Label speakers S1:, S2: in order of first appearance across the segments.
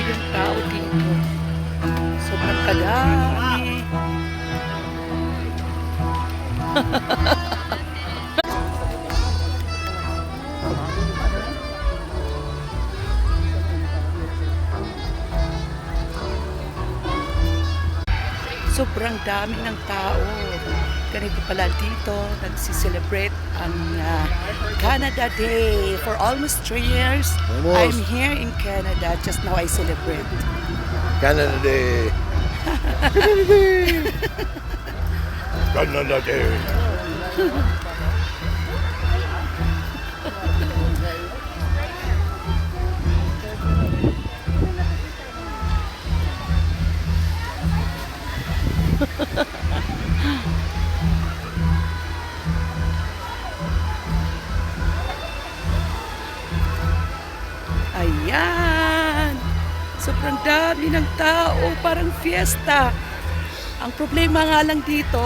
S1: yung tao dito. Sobrang kadami. Sobrang dami ng tao. Ganito pala dito, nagsiselebrate ang Canada Day. For almost 3 years, I'm here in Canada. Just now I celebrate.
S2: Canada Day. Canada Day. Canada Day.
S1: Ayan! Sobrang dami ng tao, parang fiesta. Ang problema nga lang dito,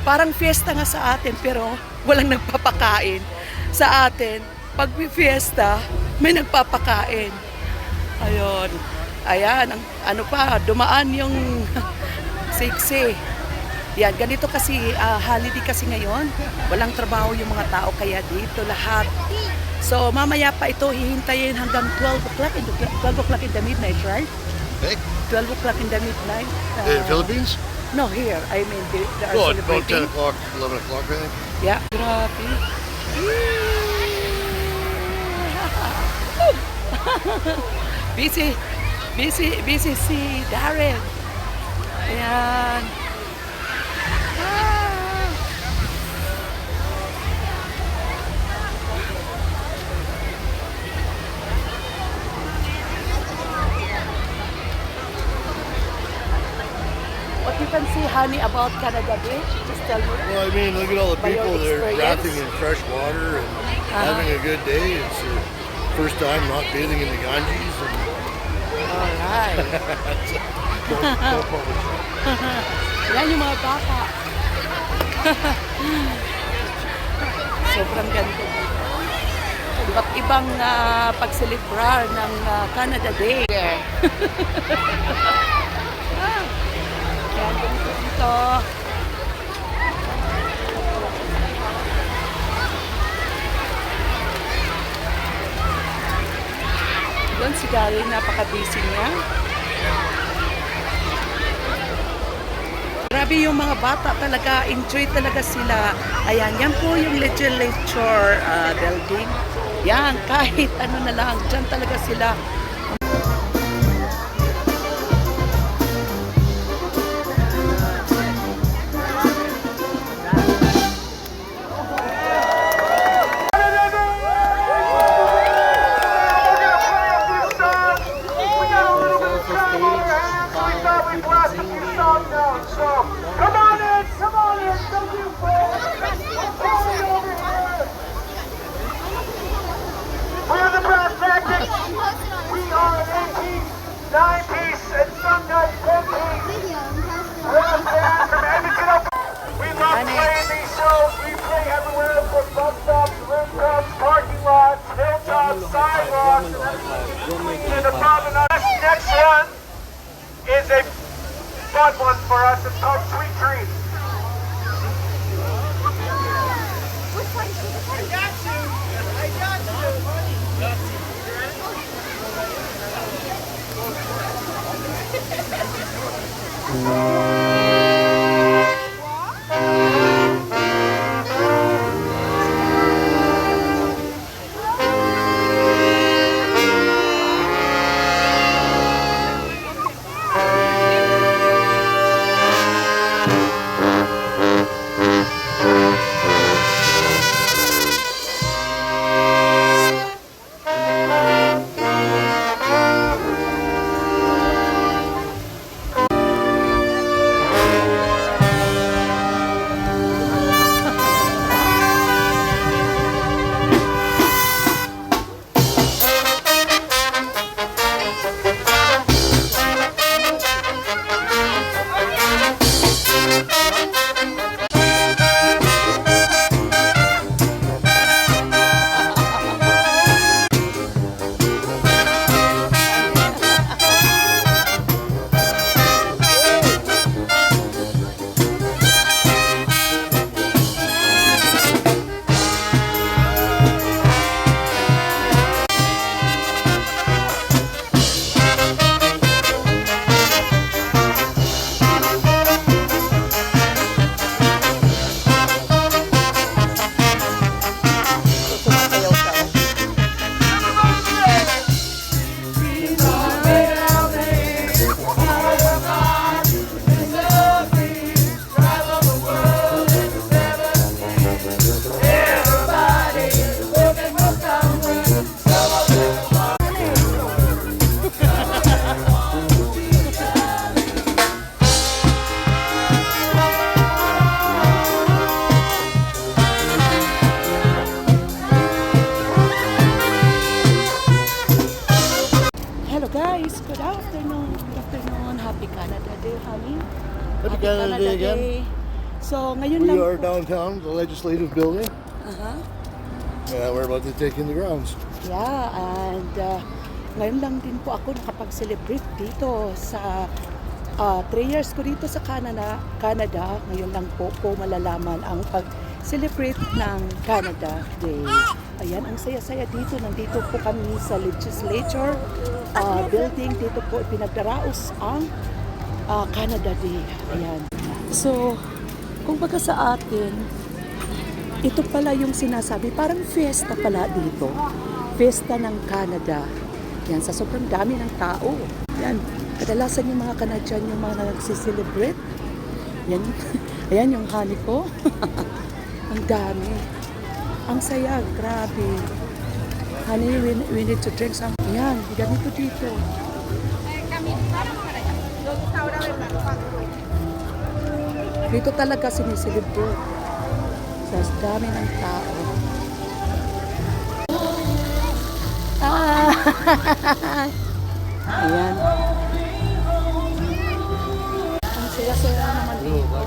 S1: parang fiesta nga sa atin pero walang nagpapakain. Sa atin, pag may fiesta, may nagpapakain. Ayun. Ayan, ano pa, dumaan yung siksi. Yan, ganito kasi, holiday kasi ngayon. Walang trabaho yung mga tao, kaya dito lahat. So, mamaya pa ito, hihintayin hanggang 12 o'clock in the midnight, right?
S2: Hey?
S1: 12 o'clock in the midnight.
S2: In the Philippines?
S1: No, here. I mean, they are
S2: Oh, it's about 10
S1: celebrating.
S2: o'clock, 11 o'clock, I think.
S1: Yeah. Grabe. busy si Darren. Ayan. Ah. What you can see, honey, about Canada Day? Just tell me.
S2: Well, I mean, look at all the
S1: By your
S2: people there
S1: experience?
S2: wrapping in fresh water and having a good day. It's their first time not bathing in the Ganges. And
S1: Alright.
S2: no public shop.
S1: Yan yung mga bata. Sobrang ganda. Iba't ibang pagselebrar ng Canada Day. Yan, ganito dito. Doon si Gary, napaka-busy niya. Grabe yung mga bata talaga, enjoy talaga sila. Ayan, yan po yung legislature building. Yan, kahit ano na lang, dyan talaga sila.
S3: Next one is a fun one for us. It's called Sweet Dreams.
S1: guys, good afternoon. Good afternoon. Happy Canada Day, honey.
S2: Happy Canada Day again.
S1: So, ngayon
S2: We
S1: lang
S2: are
S1: po.
S2: downtown, the legislative building.
S1: Aha.
S2: We're about to take in the grounds.
S1: Yeah, and ngayon lang din po ako nakapag-celebrate dito sa 3 years ko dito sa Canada. Ngayon lang po malalaman ang pag-celebrate ng Canada Day. Ayan, ang saya-saya dito. Nandito po kami sa legislature building. Dito po pinagdaraos ang Canada Day. Ayan. So, kung baga sa atin, ito pala yung sinasabi, parang fiesta pala dito. Fiesta ng Canada. Yan, sa sobrang dami ng tao. Yan, kadalasan yung mga Canadian yung mga nagsiselebrate. Yan, ayan yung honey ko. Ang dami. Ang saya, grabe. Honey, we need to drink some. Yan, ganito dito. Dito talaga siniselebrate. Sa dami ng tao. Ayan. Ang saya-saya naman dito.